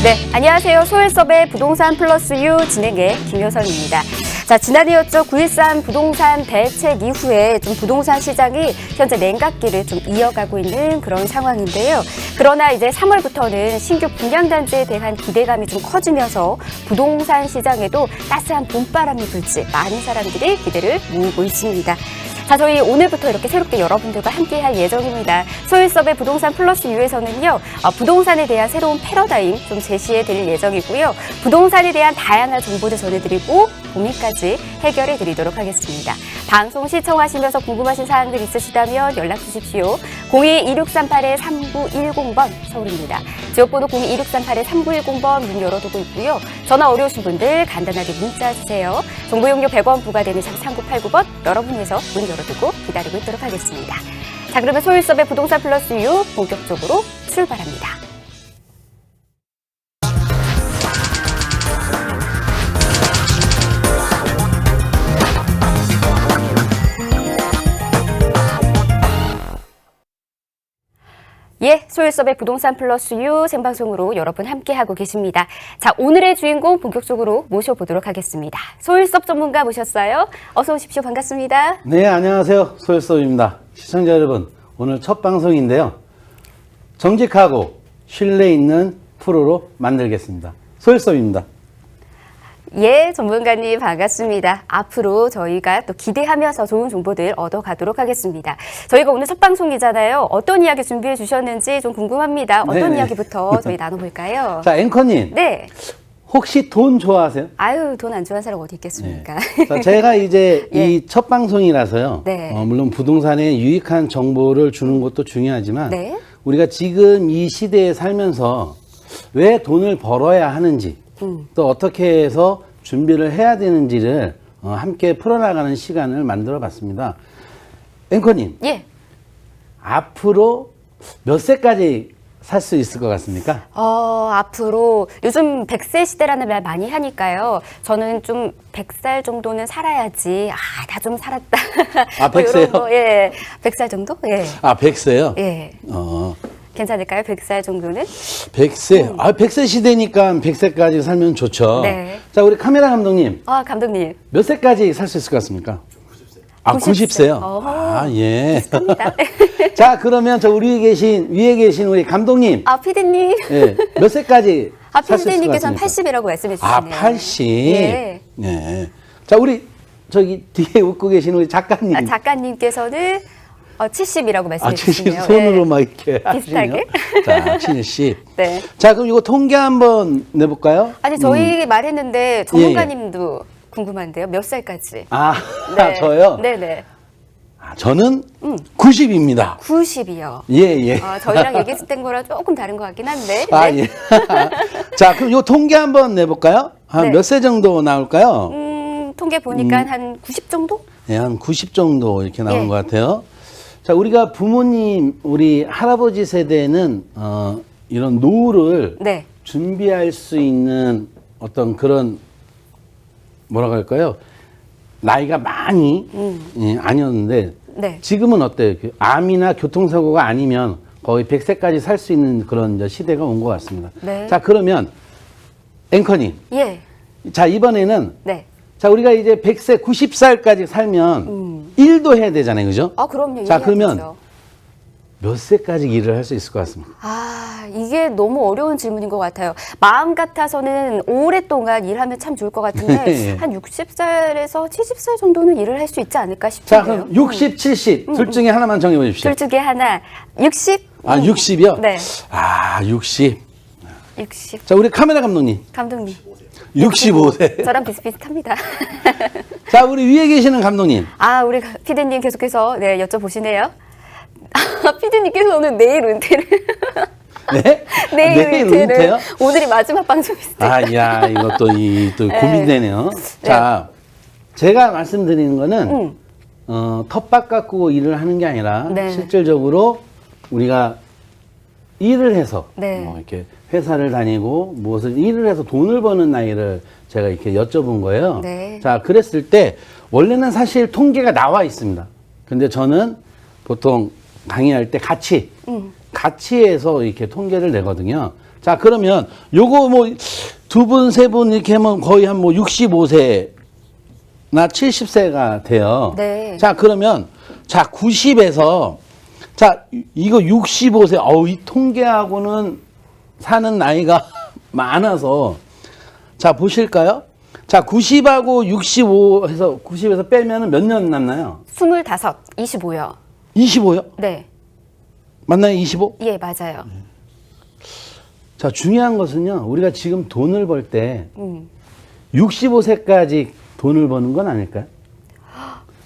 네, 안녕하세요. 소일섭의 부동산 플러스 U 진행의 김효선입니다. 자, 지난해였죠. 9.13 부동산 대책 이후에 좀 부동산 시장이 현재 냉각기를 좀 이어가고 있는 그런 상황인데요. 그러나 이제 3월부터는 신규 분양단지에 대한 기대감이 좀 커지면서 부동산 시장에도 따스한 봄바람이 불지 많은 사람들이 기대를 모으고 있습니다. 자, 저희 오늘부터 이렇게 새롭게 여러분들과 함께 할 예정입니다. 소일섭의 부동산 플러스 U에서는요, 부동산에 대한 새로운 패러다임 좀 제시해 드릴 예정이고요. 부동산에 대한 다양한 정보를 전해드리고 고민까지 해결해 드리도록 하겠습니다. 방송 시청하시면서 궁금하신 사항들 있으시다면 연락 주십시오. 02-2638-3910번 서울입니다. 지역번호 02-2638-3910번 문 열어두고 있고요. 전화 어려우신 분들 간단하게 문자 주세요. 정보 용료 100원 부과되는 샵 3989번 여러분에서 문 열어두고 기다리고 있도록 하겠습니다. 자, 그러면 소일섭의 부동산 플러스 U 본격적으로 출발합니다. 예, 소일섭의 부동산 플러스 U 생방송으로 여러분 함께하고 계십니다. 자, 오늘의 주인공 본격적으로 모셔보도록 하겠습니다. 소일섭 전문가 모셨어요. 어서 오십시오. 반갑습니다. 네, 안녕하세요. 소일섭입니다. 시청자 여러분, 오늘 첫 방송인데요. 정직하고 신뢰 있는 프로로 만들겠습니다. 소일섭입니다. 예, 전문가님 반갑습니다. 앞으로 저희가 또 기대하면서 좋은 정보들 얻어가도록 하겠습니다. 저희가 오늘 첫 방송이잖아요. 어떤 이야기 준비해 주셨는지 좀 궁금합니다. 어떤 네네. 이야기부터 저희 나눠볼까요? 자, 앵커님. 네. 혹시 돈 좋아하세요? 아유, 돈 안 좋아하는 사람 어디 있겠습니까? 네. 자, 제가 이제 예. 이 첫 방송이라서요. 네. 물론 부동산에 유익한 정보를 주는 것도 중요하지만 네. 우리가 지금 이 시대에 살면서 왜 돈을 벌어야 하는지 또 어떻게 해서 준비를 해야 되는지를 함께 풀어나가는 시간을 만들어 봤습니다. 앵커님, 예. 앞으로 몇 세까지 살 수 있을 것 같습니까? 앞으로 요즘 100세 시대라는 말 많이 하니까요. 저는 좀 100살 정도는 살아야지. 나 좀 살았다. 아, 100세요? 뭐 예. 100살 정도? 예. 아, 100세요? 예. 괜찮을까요? 100살 정도는? 100세. 100세 시대니까 100세까지 살면 좋죠. 네. 자, 우리 카메라 감독님. 감독님. 몇 세까지 살 수 있을 것 같습니까? 90세요? 어허. 예. 비슷합니다. 자, 그러면 저 위에 계신 우리 감독님. 피디님. 예. 몇 세까지 살 수 있을 것 피디님께서는 같습니까? 80이라고 말씀해 주시네요. 80. 예. 네. 자, 우리 저기 뒤에 웃고 계신 우리 작가님. 작가님께서는 70이라고 말씀해 70 주시네요. 손으로 예. 막 이렇게 비슷하게. 하시네요. 자, 70. 네. 자, 그럼 이거 통계 한번 내볼까요? 아니, 저희 말했는데 전문가님도 궁금한데요. 몇 살까지? 네. 저요? 네네. 저는 90입니다. 90이요. 예. 저희랑 얘기했던 거랑 조금 다른 것 같긴 한데. 네. 예. 자, 그럼 요 통계 한번 내볼까요? 한 네. 몇 세 정도 나올까요? 통계 보니까 한 90 정도? 네, 한 90 정도 이렇게 나오는 예. 것 같아요. 자, 우리가 부모님, 우리 할아버지 세대는, 이런 노후를 네. 준비할 수 있는 어떤 그런, 뭐라고 할까요? 나이가 많이, 아니었는데, 네. 지금은 어때요? 암이나 교통사고가 아니면 거의 100세까지 살 수 있는 그런 이제 시대가 온 것 같습니다. 네. 자, 그러면, 앵커님. 예. 자, 이번에는, 네. 자, 우리가 이제 100세, 90살까지 살면 일도 해야 되잖아요. 그죠? 그럼요. 자, 그러면 이해하죠. 몇 세까지 일을 할 수 있을 것 같습니다. 이게 너무 어려운 질문인 것 같아요. 마음 같아서는 오랫동안 일하면 참 좋을 것 같은데 네. 한 60살에서 70살 정도는 일을 할 수 있지 않을까 자, 싶은데요. 그럼 60, 70. 둘 중에 하나만 정해 보십시오. 둘 중에 하나. 60? 60이요? 네. 60. 60. 자, 우리 카메라 감독님. 감독님. 65세. 저랑 비슷비슷합니다. 자, 우리 위에 계시는 감독님. 우리 피디님 계속해서 여쭤보시네요. 피디님께서는 내일 은퇴를. 네? 내일 은퇴를. 은퇴요? 오늘이 마지막 방송이세요. 야, 이것도 또 고민되네요. 자, 제가 말씀드리는 거는, 텃밭 가꾸고 일을 하는 게 아니라, 네. 실질적으로 우리가 일을 해서, 네. 이렇게 회사를 다니고 무엇을 일을 해서 돈을 버는 나이를 제가 이렇게 여쭤본 거예요. 네. 자, 그랬을 때, 원래는 사실 통계가 나와 있습니다. 근데 저는 보통 강의할 때 가치에서 이렇게 통계를 내거든요. 자, 그러면 요거 뭐 두 분, 세 분 이렇게 하면 거의 한 뭐 65세나 70세가 돼요. 네. 자, 그러면 자, 90에서 자, 이거 65세. 이 통계하고는 사는 나이가 많아서 자, 보실까요? 자, 90하고 65해서 90에서 빼면은 몇 년 남나요? 25, 25요. 25요? 네. 맞나요? 25? 예, 맞아요. 자, 중요한 것은요. 우리가 지금 돈을 벌 때 음. 65세까지 돈을 버는 건 아닐까요?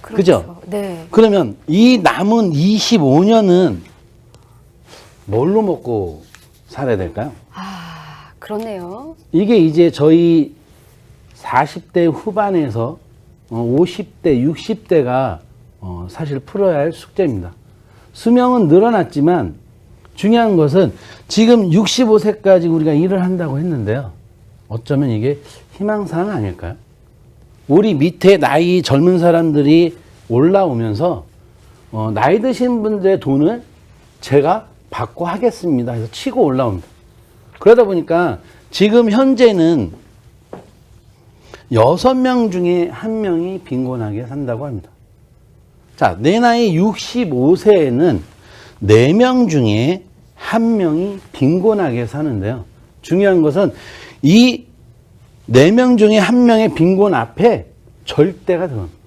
그렇죠. 그죠? 네. 그러면 이 남은 25년은 뭘로 먹고 살아야 될까요? 아, 그렇네요. 이게 이제 저희 40대 후반에서 50대, 60대가 사실 풀어야 할 숙제입니다. 수명은 늘어났지만 중요한 것은 지금 65세까지 우리가 일을 한다고 했는데요. 어쩌면 이게 희망사항 아닐까요? 우리 밑에 나이 젊은 사람들이 올라오면서 나이 드신 분들의 돈을 제가 받고 하겠습니다 해서 치고 올라옵니다. 그러다 보니까 지금 현재는 6명 중에 1명이 빈곤하게 산다고 합니다. 자, 내 나이 65세에는 4명 중에 1명이 빈곤하게 사는데요. 중요한 것은 이 4명 중에 1명의 빈곤 앞에 절대가 들어갑니다.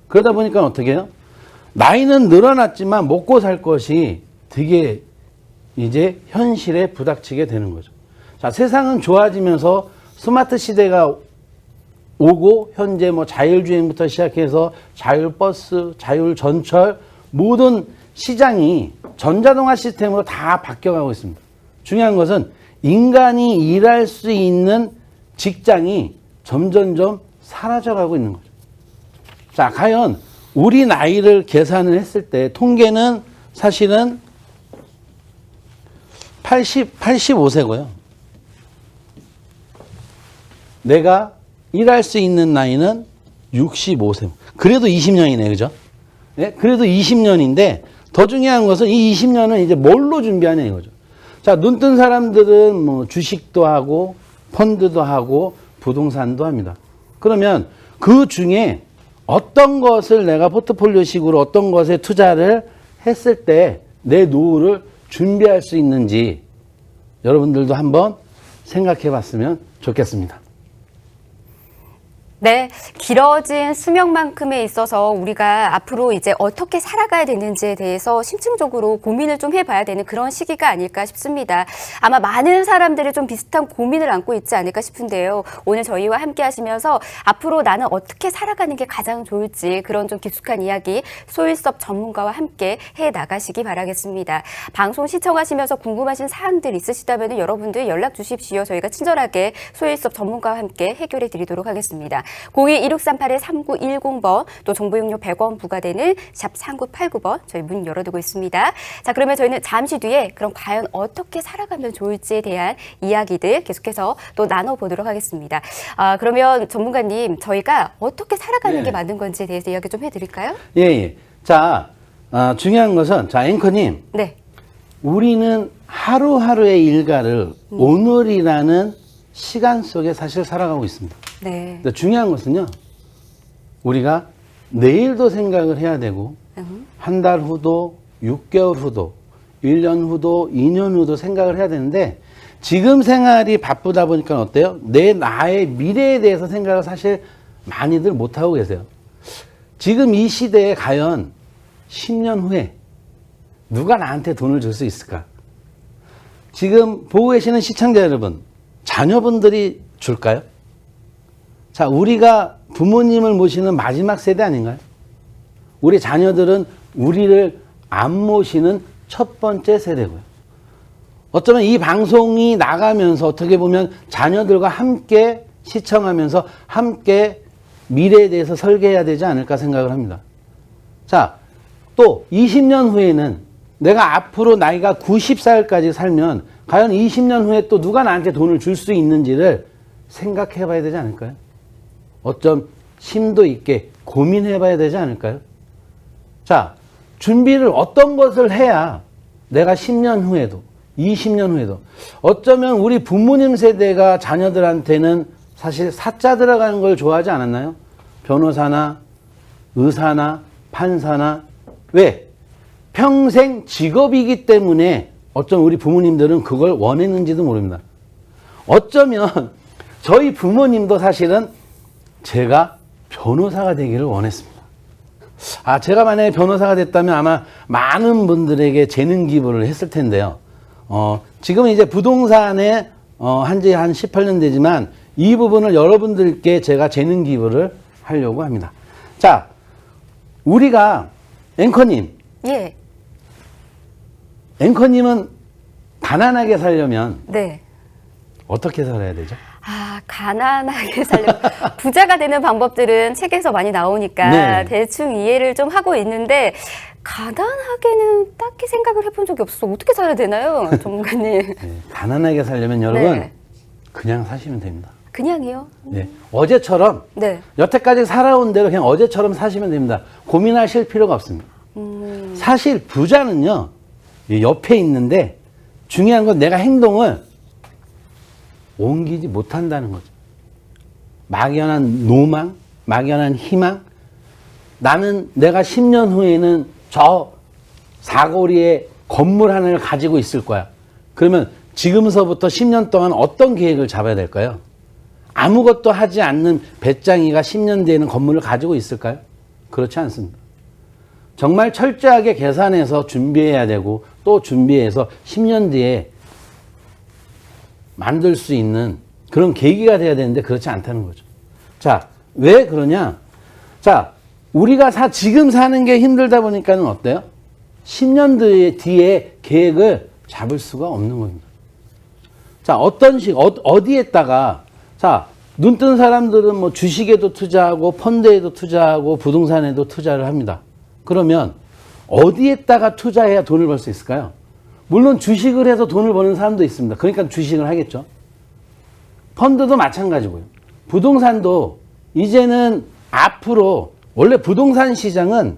그러다 보니까 어떻게 해요? 나이는 늘어났지만 먹고 살 것이 되게 이제 현실에 부닥치게 되는 거죠. 자, 세상은 좋아지면서 스마트 시대가 오고 현재 뭐 자율주행부터 시작해서 자율버스, 자율전철 모든 시장이 전자동화 시스템으로 다 바뀌어가고 있습니다. 중요한 것은 인간이 일할 수 있는 직장이 점점점 사라져가고 있는 거죠. 자, 과연 우리 나이를 계산을 했을 때 통계는 사실은 85세고요. 내가 일할 수 있는 나이는 65세. 그래도 20년이네, 그죠? 네? 그래도 20년인데 더 중요한 것은 이 20년은 이제 뭘로 준비하냐 이거죠. 자, 눈 뜬 사람들은 뭐 주식도 하고 펀드도 하고 부동산도 합니다. 그러면 그 중에 어떤 것을 내가 포트폴리오식으로 어떤 것에 투자를 했을 때 내 노후를 준비할 수 있는지 여러분들도 한번 생각해 봤으면 좋겠습니다. 네, 길어진 수명만큼에 있어서 우리가 앞으로 이제 어떻게 살아가야 되는지에 대해서 심층적으로 고민을 좀 해봐야 되는 그런 시기가 아닐까 싶습니다. 아마 많은 사람들이 좀 비슷한 고민을 안고 있지 않을까 싶은데요. 오늘 저희와 함께 하시면서 앞으로 나는 어떻게 살아가는 게 가장 좋을지 그런 좀 깊숙한 이야기 소일섭 전문가와 함께 해 나가시기 바라겠습니다. 방송 시청하시면서 궁금하신 사항들 있으시다면 여러분들 연락 주십시오. 저희가 친절하게 소일섭 전문가와 함께 해결해 드리도록 하겠습니다. 02-1638-3910번 또 정보용료 100원 부과되는 샵 3989번 저희 문 열어두고 있습니다. 자, 그러면 저희는 잠시 뒤에 그럼 과연 어떻게 살아가면 좋을지에 대한 이야기들 계속해서 또 나눠보도록 하겠습니다. 그러면 전문가님 저희가 어떻게 살아가는 게 맞는 건지에 대해서 이야기 좀 해드릴까요? 예, 예. 자, 중요한 것은 자, 앵커님. 네. 우리는 하루하루의 일과를 오늘이라는 시간 속에 사실 살아가고 있습니다. 네. 근데 중요한 것은요, 우리가 내일도 생각을 해야 되고, 한 달 후도, 6개월 후도, 1년 후도, 2년 후도 생각을 해야 되는데, 지금 생활이 바쁘다 보니까 어때요? 나의 미래에 대해서 생각을 사실 많이들 못하고 계세요. 지금 이 시대에 과연 10년 후에 누가 나한테 돈을 줄 수 있을까? 지금 보고 계시는 시청자 여러분, 자녀분들이 줄까요? 자, 우리가 부모님을 모시는 마지막 세대 아닌가요? 우리 자녀들은 우리를 안 모시는 첫 번째 세대고요. 어쩌면 이 방송이 나가면서 어떻게 보면 자녀들과 함께 시청하면서 함께 미래에 대해서 설계해야 되지 않을까 생각을 합니다. 자, 또 20년 후에는 내가 앞으로 나이가 90살까지 살면 과연 20년 후에 또 누가 나한테 돈을 줄 수 있는지를 생각해 봐야 되지 않을까요? 어쩜 심도 있게 고민해 봐야 되지 않을까요? 자, 준비를 어떤 것을 해야 내가 10년 후에도 20년 후에도. 어쩌면 우리 부모님 세대가 자녀들한테는 사실 사자 들어가는 걸 좋아하지 않았나요? 변호사나 의사나 판사나. 왜? 평생 직업이기 때문에 어쩌면 우리 부모님들은 그걸 원했는지도 모릅니다. 어쩌면 저희 부모님도 사실은 제가 변호사가 되기를 원했습니다. 제가 만약에 변호사가 됐다면 아마 많은 분들에게 재능 기부를 했을 텐데요. 지금은 이제 부동산에 한지 한 18년 되지만 이 부분을 여러분들께 제가 재능 기부를 하려고 합니다. 자, 우리가 앵커님. 예. 앵커님은 가난하게 살려면 네. 어떻게 살아야 되죠? 가난하게 살려면 부자가 되는 방법들은 책에서 많이 나오니까 네. 대충 이해를 좀 하고 있는데 가난하게는 딱히 생각을 해본 적이 없어서 어떻게 살아야 되나요, 전문가님? 네, 가난하게 살려면 여러분 네. 그냥 사시면 됩니다. 그냥이요? 네, 어제처럼 네. 여태까지 살아온 대로 그냥 어제처럼 사시면 됩니다. 고민하실 필요가 없습니다. 사실 부자는요, 옆에 있는데 중요한 건 내가 행동을 옮기지 못한다는 거죠. 막연한 노망, 막연한 희망. 나는 내가 10년 후에는 저 사거리에 건물 하나를 가지고 있을 거야. 그러면 지금서부터 10년 동안 어떤 계획을 잡아야 될까요? 아무것도 하지 않는 배짱이가 10년 뒤에는 건물을 가지고 있을까요? 그렇지 않습니다. 정말 철저하게 계산해서 준비해야 되고 또 준비해서 10년 뒤에 만들 수 있는 그런 계기가 돼야 되는데 그렇지 않다는 거죠. 자, 왜 그러냐? 자, 우리가 지금 사는 게 힘들다 보니까는 어때요? 10년 뒤에 계획을 잡을 수가 없는 겁니다. 자, 어디에다가, 자, 눈 뜬 사람들은 뭐 주식에도 투자하고 펀드에도 투자하고 부동산에도 투자를 합니다. 그러면 어디에다가 투자해야 돈을 벌 수 있을까요? 물론 주식을 해서 돈을 버는 사람도 있습니다. 그러니까 주식을 하겠죠. 펀드도 마찬가지고요. 부동산도 이제는 앞으로 원래 부동산 시장은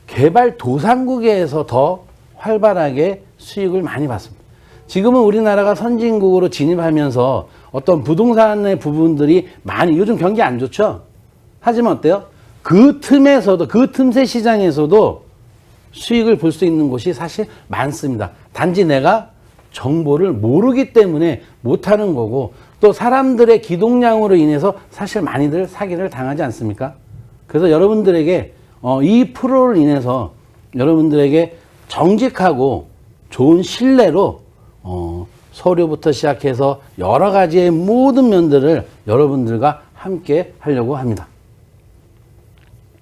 개발도상국에서 더 활발하게 수익을 많이 받습니다. 지금은 우리나라가 선진국으로 진입하면서 어떤 부동산의 부분들이 많이 요즘 경기 안 좋죠? 하지만 어때요? 그 틈에서도 그 틈새 시장에서도 수익을 볼 수 있는 곳이 사실 많습니다. 단지 내가 정보를 모르기 때문에 못하는 거고 또 사람들의 기동량으로 인해서 사실 많이들 사기를 당하지 않습니까? 그래서 여러분들에게 이 프로를 인해서 여러분들에게 정직하고 좋은 신뢰로 서류부터 시작해서 여러 가지의 모든 면들을 여러분들과 함께 하려고 합니다.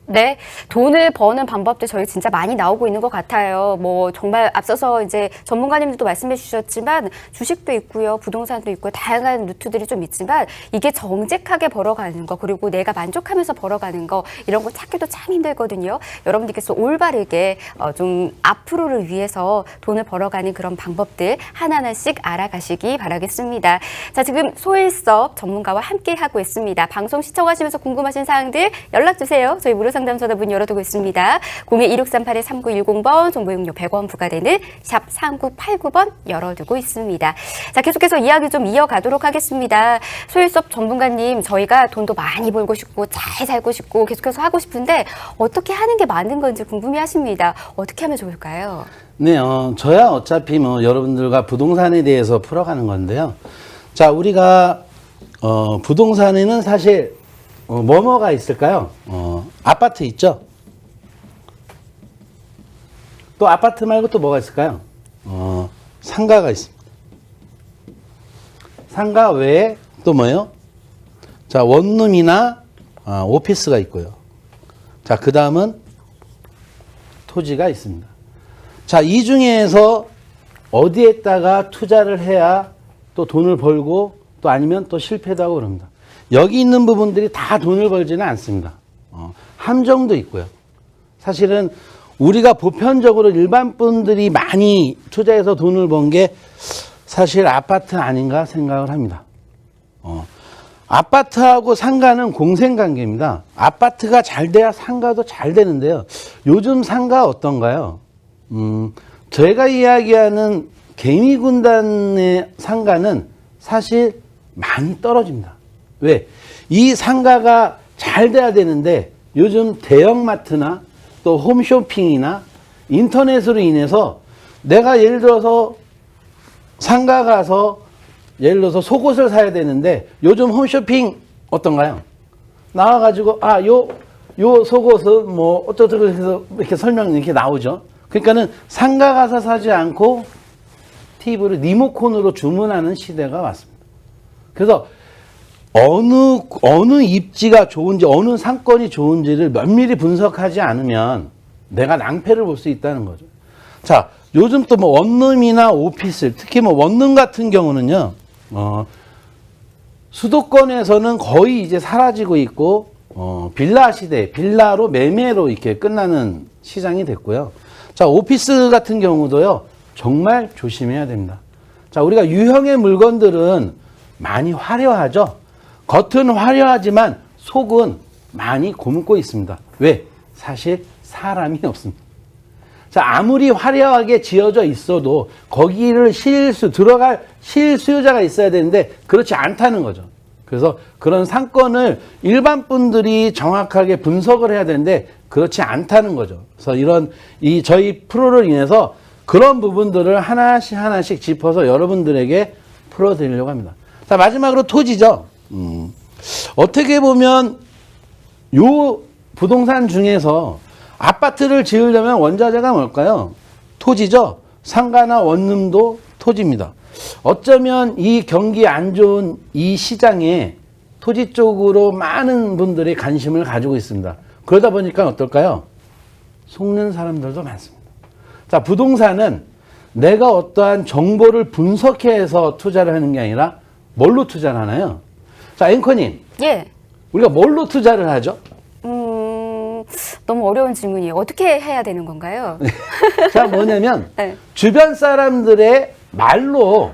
네, 돈을 버는 방법들 저희 진짜 많이 나오고 있는 것 같아요. 뭐 정말 앞서서 이제 전문가님들도 말씀해 주셨지만 주식도 있고요, 부동산도 있고요, 다양한 루트들이 좀 있지만 이게 정직하게 벌어가는 거 그리고 내가 만족하면서 벌어가는 거 이런 거 찾기도 참 힘들거든요. 여러분들께서 올바르게 좀 앞으로를 위해서 돈을 벌어가는 그런 방법들 하나하나씩 알아가시기 바라겠습니다. 자, 지금 소일섭 전문가와 함께 하고 있습니다. 방송 시청하시면서 궁금하신 사항들 연락 주세요. 저희 무료 상담 전화 문 열어두고 있습니다. 02-1638-3910번 정보용료 100원 부과되는 샵 3989번 열어두고 있습니다. 자, 계속해서 이야기 좀 이어가도록 하겠습니다. 소일섭 전문가님, 저희가 돈도 많이 벌고 싶고 잘 살고 싶고 계속해서 하고 싶은데 어떻게 하는 게 맞는 건지 궁금해하십니다. 어떻게 하면 좋을까요? 네, 저야 어차피 뭐 여러분들과 부동산에 대해서 풀어가는 건데요. 자, 우리가 부동산에는 사실 뭐가 있을까요? 아파트 있죠? 또 아파트 말고 또 뭐가 있을까요? 상가가 있습니다. 상가 외에 또 뭐예요? 자, 원룸이나 오피스가 있고요. 자, 그 다음은 토지가 있습니다. 자, 이 중에서 어디에다가 투자를 해야 또 돈을 벌고 또 아니면 또 실패도 하고 그럽니다. 여기 있는 부분들이 다 돈을 벌지는 않습니다. 함정도 있고요. 사실은 우리가 보편적으로 일반 분들이 많이 투자해서 돈을 번 게 사실 아파트 아닌가 생각을 합니다. 아파트하고 상가는 공생관계입니다. 아파트가 잘 돼야 상가도 잘 되는데요. 요즘 상가 어떤가요? 제가 이야기하는 개미 군단의 상가는 사실 많이 떨어집니다. 왜? 이 상가가 잘 돼야 되는데 요즘 대형마트나 또 홈쇼핑이나 인터넷으로 인해서 내가 예를 들어서 상가 가서 예를 들어서 속옷을 사야 되는데 요즘 홈쇼핑 어떤가요? 나와가지고 요 속옷은 뭐 어쩌고 해서 이렇게 설명 이렇게 나오죠. 그러니까는 상가 가서 사지 않고 TV로 리모컨으로 주문하는 시대가 왔습니다. 그래서 어느 입지가 좋은지 어느 상권이 좋은지를 면밀히 분석하지 않으면 내가 낭패를 볼 수 있다는 거죠. 자, 요즘 또 뭐 원룸이나 오피스, 특히 뭐 원룸 같은 경우는요, 수도권에서는 거의 이제 사라지고 있고, 빌라 시대, 빌라로 매매로 이렇게 끝나는 시장이 됐고요. 자, 오피스 같은 경우도요, 정말 조심해야 됩니다. 자, 우리가 유형의 물건들은 많이 화려하죠? 겉은 화려하지만 속은 많이 곪고 있습니다. 왜? 사실 사람이 없습니다. 자, 아무리 화려하게 지어져 있어도 거기를 들어갈 실수요자가 있어야 되는데 그렇지 않다는 거죠. 그래서 그런 상권을 일반 분들이 정확하게 분석을 해야 되는데 그렇지 않다는 거죠. 그래서 저희 프로를 인해서 그런 부분들을 하나씩 짚어서 여러분들에게 풀어드리려고 합니다. 자, 마지막으로 토지죠. 어떻게 보면 요 부동산 중에서 아파트를 지으려면 원자재가 뭘까요? 토지죠. 상가나 원룸도 토지입니다. 어쩌면 이 경기 안 좋은 이 시장에 토지 쪽으로 많은 분들이 관심을 가지고 있습니다. 그러다 보니까 어떨까요? 속는 사람들도 많습니다. 자, 부동산은 내가 어떠한 정보를 분석해서 투자를 하는 게 아니라 뭘로 투자를 하나요? 자, 앵커님. 예. 우리가 뭘로 투자를 하죠? 너무 어려운 질문이에요. 어떻게 해야 되는 건가요? 자, 뭐냐면 네. 주변 사람들의 말로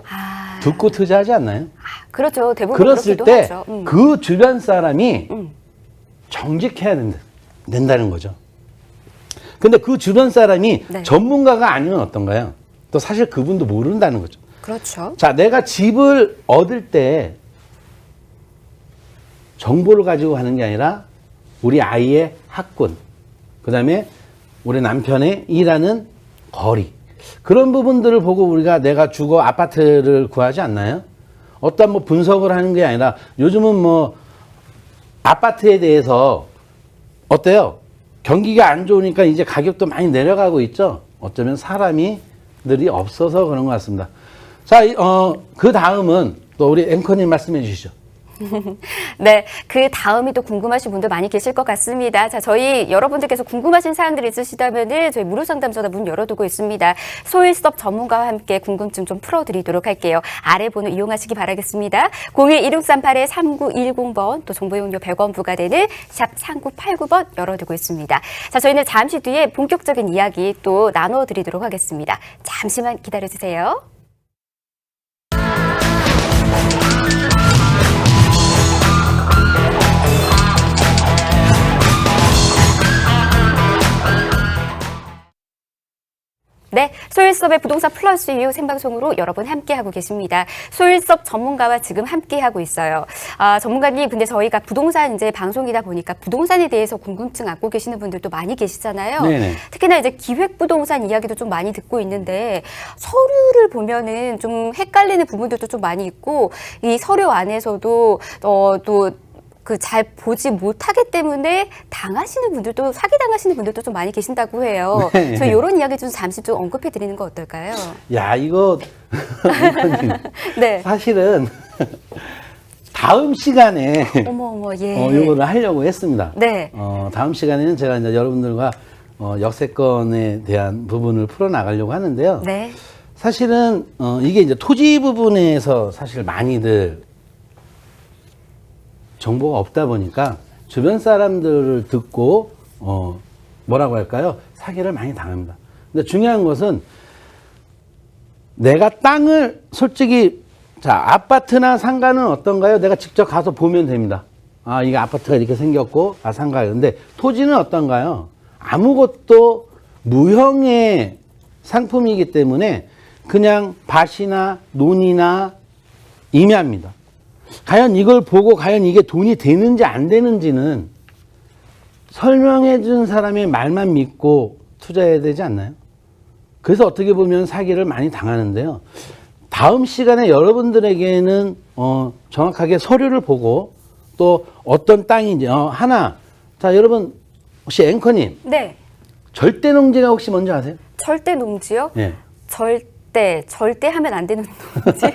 듣고 투자하지 않나요? 그렇죠. 대부분 그랬을 그렇기도 때 하죠. 그 주변 사람이 정직해야 된다는 거죠. 근데 그 주변 사람이 네. 전문가가 아니면 어떤가요? 또 사실 그분도 모른다는 거죠. 그렇죠. 자, 내가 집을 얻을 때 정보를 가지고 하는 게 아니라 우리 아이의 학군, 그 다음에 우리 남편의 일하는 거리, 그런 부분들을 보고 우리가 내가 주거 아파트를 구하지 않나요? 어떤 뭐 분석을 하는 게 아니라 요즘은 뭐 아파트에 대해서 어때요? 경기가 안 좋으니까 이제 가격도 많이 내려가고 있죠? 어쩌면 사람들이 없어서 그런 것 같습니다. 자, 그 다음은 또 우리 앵커님 말씀해 주시죠. 네, 그 다음이 또 궁금하신 분들 많이 계실 것 같습니다. 자, 저희 여러분들께서 궁금하신 사항들이 있으시다면은 저희 무료 상담 전화 문 열어두고 있습니다. 소일섭 전문가와 함께 궁금증 좀 풀어드리도록 할게요. 아래 번호 이용하시기 바라겠습니다. 02-1638-3910번 또 정보 이용료 100원 부과되는 샵 3989번 열어두고 있습니다. 자, 저희는 잠시 뒤에 본격적인 이야기 또 나눠드리도록 하겠습니다. 잠시만 기다려주세요. 네, 소일섭의 부동산 플러스 유 생방송으로 여러분 함께하고 계십니다. 소일섭 전문가와 지금 함께하고 있어요. 전문가님, 근데 저희가 부동산 이제 방송이다 보니까 부동산에 대해서 궁금증 안고 계시는 분들도 많이 계시잖아요. 네네. 특히나 이제 기획부동산 이야기도 좀 많이 듣고 있는데 서류를 보면은 좀 헷갈리는 부분들도 좀 많이 있고 이 서류 안에서도 또 그 잘 보지 못하기 때문에 당하시는 분들도 사기 당하시는 분들도 좀 많이 계신다고 해요. 네. 저희 이런 이야기 좀 잠시 좀 언급해 드리는 거 어떨까요? 야, 이거 네. 사실은 다음 시간에 어머 예. 이거를 하려고 했습니다. 네. 다음 시간에는 제가 이제 여러분들과 역세권에 대한 부분을 풀어 나가려고 하는데요. 네. 사실은 이게 이제 토지 부분에서 사실 많이들 정보가 없다 보니까 주변 사람들을 듣고 뭐라고 할까요? 사기를 많이 당합니다. 근데 중요한 것은 내가 땅을 솔직히 자, 아파트나 상가는 어떤가요? 내가 직접 가서 보면 됩니다. 아, 이게 아파트가 이렇게 생겼고 상가예요. 근데 토지는 어떤가요? 아무것도 무형의 상품이기 때문에 그냥 밭이나 논이나 임야입니다. 과연 이걸 보고 과연 이게 돈이 되는지 안 되는지는 설명해 준 사람의 말만 믿고 투자해야 되지 않나요? 그래서 어떻게 보면 사기를 많이 당하는데요. 다음 시간에 여러분들에게는 정확하게 서류를 보고 또 어떤 땅인지 하나. 자, 여러분 혹시 앵커님 네. 절대 농지가 혹시 뭔지 아세요? 절대 농지요? 예. 절대 하면 안 되는 농지.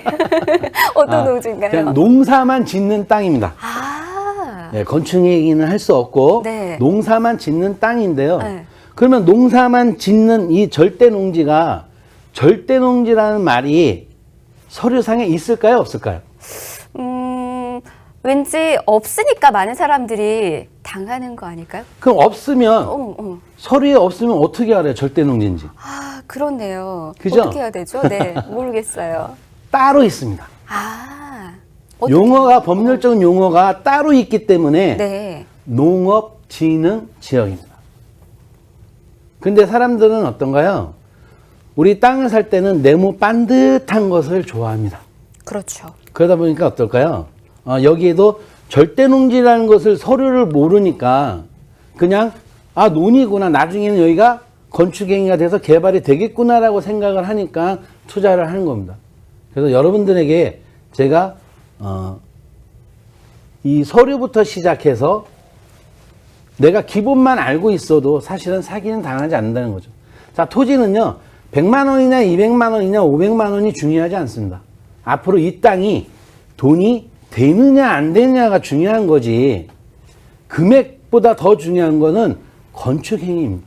어떤 농지인가요? 그냥 농사만 짓는 땅입니다. 아. 예, 건축 얘기는 할 수 없고 네. 농사만 짓는 땅인데요. 네. 그러면 농사만 짓는 이 절대 농지가 절대 농지라는 말이 서류상에 있을까요, 없을까요? 왠지 없으니까 많은 사람들이 당하는 거 아닐까요? 그럼 없으면 서류에 없으면 어떻게 알아요, 절대 농지인지? 아, 그렇네요. 그죠? 어떻게 해야 되죠? 네, 모르겠어요. 따로 있습니다. 아, 용어가 법률적인 용어가 따로 있기 때문에 네. 농업진흥지역입니다. 근데 사람들은 어떤가요? 우리 땅을 살 때는 네모 반듯한 것을 좋아합니다. 그렇죠. 그러다 보니까 어떨까요? 여기에도 절대농지라는 것을 서류를 모르니까 그냥 논이구나. 나중에는 여기가 건축행위가 돼서 개발이 되겠구나라고 생각을 하니까 투자를 하는 겁니다. 그래서 여러분들에게 제가 이 서류부터 시작해서 내가 기본만 알고 있어도 사실은 사기는 당하지 않는다는 거죠. 자, 토지는요, 100만 원이냐, 200만 원이냐, 500만 원이 중요하지 않습니다. 앞으로 이 땅이 돈이 되느냐, 안 되느냐가 중요한 거지, 금액보다 더 중요한 거는 건축행위입니다.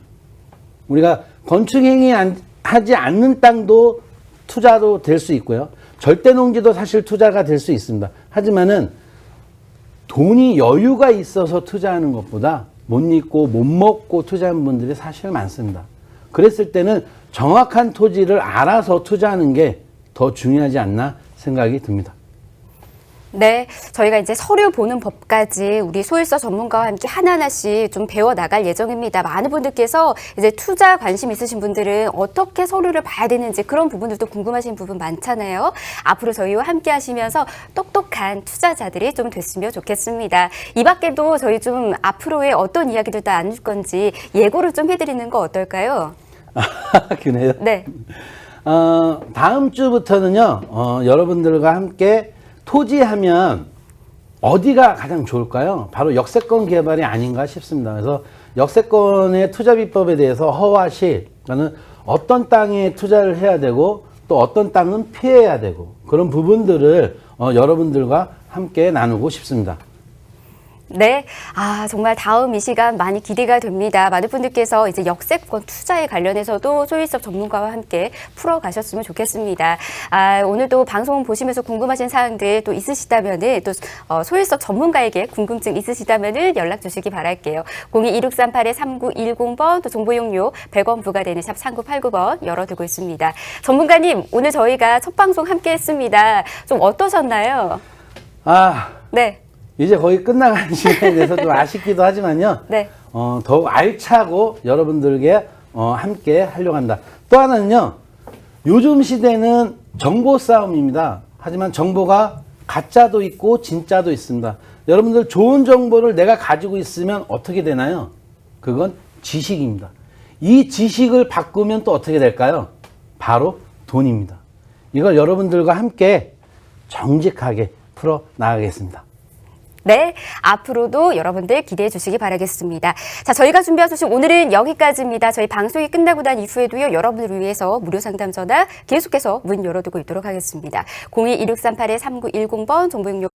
우리가 건축행위 하지 않는 땅도 투자도 될 수 있고요. 절대농지도 사실 투자가 될 수 있습니다. 하지만은 돈이 여유가 있어서 투자하는 것보다 못 입고 못 먹고 투자하는 분들이 사실 많습니다. 그랬을 때는 정확한 토지를 알아서 투자하는 게 더 중요하지 않나 생각이 듭니다. 네, 저희가 이제 서류 보는 법까지 우리 소일서 전문가와 함께 하나하나씩 좀 배워 나갈 예정입니다. 많은 분들께서 이제 투자 관심 있으신 분들은 어떻게 서류를 봐야 되는지 그런 부분들도 궁금하신 부분 많잖아요. 앞으로 저희와 함께 하시면서 똑똑한 투자자들이 좀 됐으면 좋겠습니다. 이 밖에도 저희 좀 앞으로의 어떤 이야기들도 나눌 건지 예고를 좀 해드리는 거 어떨까요? 그래요? 네. 다음 주부터는요, 여러분들과 함께 토지하면 어디가 가장 좋을까요? 바로 역세권 개발이 아닌가 싶습니다. 그래서 역세권의 투자 비법에 대해서 허와 실, 그러니까 어떤 땅에 투자를 해야 되고 또 어떤 땅은 피해야 되고 그런 부분들을 여러분들과 함께 나누고 싶습니다. 네. 정말 다음 이 시간 많이 기대가 됩니다. 많은 분들께서 이제 역세권 투자에 관련해서도 소일섭 전문가와 함께 풀어가셨으면 좋겠습니다. 오늘도 방송 보시면서 궁금하신 사항들 또 있으시다면은 또 소일섭 전문가에게 궁금증 있으시다면은 연락 주시기 바랄게요. 02-2638-3910번 또 정보 용료 100원 부과되는 샵 3989번 열어두고 있습니다. 전문가님, 오늘 저희가 첫 방송 함께 했습니다. 좀 어떠셨나요? 네. 이제 거의 끝나가는 시간이 돼서 좀 아쉽기도 하지만요. 네. 더욱 알차고 여러분들에게 함께 하려고 한다. 또 하나는요. 요즘 시대는 정보 싸움입니다. 하지만 정보가 가짜도 있고 진짜도 있습니다. 여러분들 좋은 정보를 내가 가지고 있으면 어떻게 되나요? 그건 지식입니다. 이 지식을 바꾸면 또 어떻게 될까요? 바로 돈입니다. 이걸 여러분들과 함께 정직하게 풀어 나가겠습니다. 네, 앞으로도 여러분들 기대해 주시기 바라겠습니다. 자, 저희가 준비한 소식 오늘은 여기까지입니다. 저희 방송이 끝나고 난 이후에도요, 여러분들을 위해서 무료 상담 전화 계속해서 문 열어두고 있도록 하겠습니다. 02-2638-3910번 정보 용료